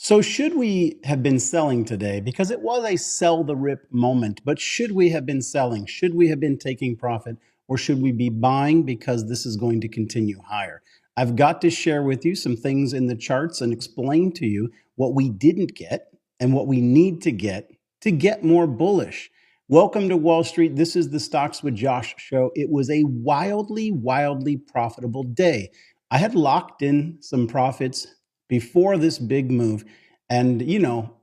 So should we have been selling today? Because it was a sell the rip moment, but should we have been selling? Should we have been taking profit? Or should we be buying because this is going to continue higher? I've got to share with you some things in the charts and explain to you what we didn't get and what we need to get more bullish. Welcome to Wall Street. This is the Stocks with Josh show. It was a wildly profitable day. I had locked in some profits before this big move. And,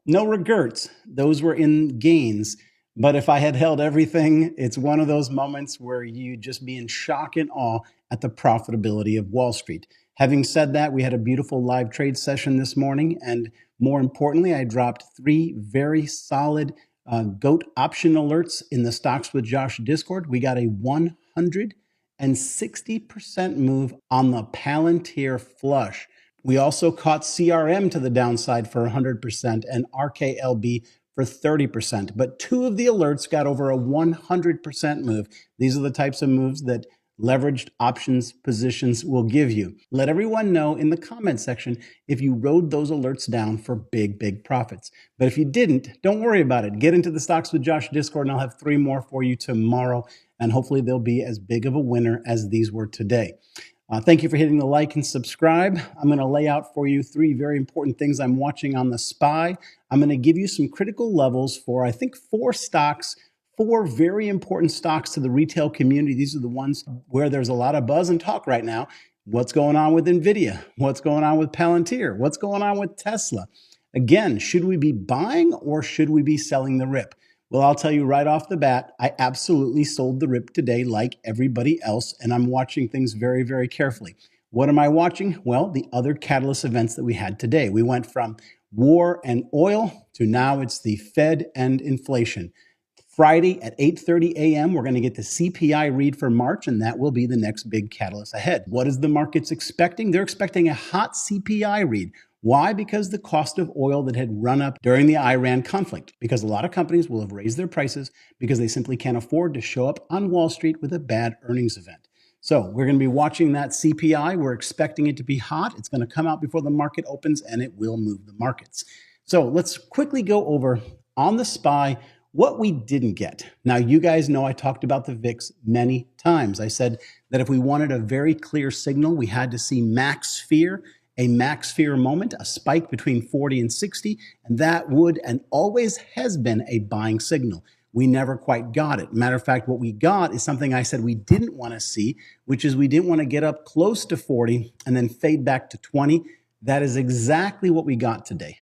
no regrets. Those were in gains. But if I had held everything, it's one of those moments where you just be in shock and awe at the profitability of Wall Street. Having said that, we had a beautiful live trade session this morning. And more importantly, I dropped 3 very solid GOAT option alerts in the Stocks with Josh Discord. We got a 160% move on the Palantir flush. We also caught CRM to the downside for 100% and RKLB for 30%. But 2 of the alerts got over a 100% move. These are the types of moves that leveraged options positions will give you. Let everyone know in the comment section if you rode those alerts down for big profits. But if you didn't, don't worry about it. Get into the Stocks with Josh Discord and I'll have 3 more for you tomorrow. And hopefully they'll be as big of a winner as these were today. Thank you for hitting the like and subscribe. I'm going to lay out for you 3 very important things I'm watching on the SPY. I'm going to give you some critical levels for, I think, 4 stocks, 4 very important stocks to the retail community. These are the ones where there's a lot of buzz and talk right now. What's going on with NVIDIA? What's going on with Palantir? What's going on with Tesla? Again, should we be buying or should we be selling the rip? Well, I'll tell you right off the bat, I absolutely sold the rip today like everybody else, and I'm watching things very carefully. What am I watching? Well, the other catalyst events that we had today. We went from war and oil to now it's the Fed and inflation. Friday at 8:30 a.m., we're going to get the CPI read for March, and that will be the next big catalyst ahead. What is the markets expecting? They're expecting a hot CPI read. Why? Because the cost of oil that had run up during the Iran conflict, because a lot of companies will have raised their prices because they simply can't afford to show up on Wall Street with a bad earnings event. So we're going to be watching that CPI. We're expecting it to be hot. It's going to come out before the market opens and it will move the markets. So let's quickly go over on the SPY what we didn't get. Now, you guys know I talked about the VIX many times. I said that if we wanted a very clear signal, we had to see max fear, a max fear moment, a spike between 40 and 60, and that would and always has been a buying signal. We never quite got it. Matter of fact, what we got is something I said we didn't want to see, which is we didn't want to get up close to 40 and then fade back to 20. That is exactly what we got today.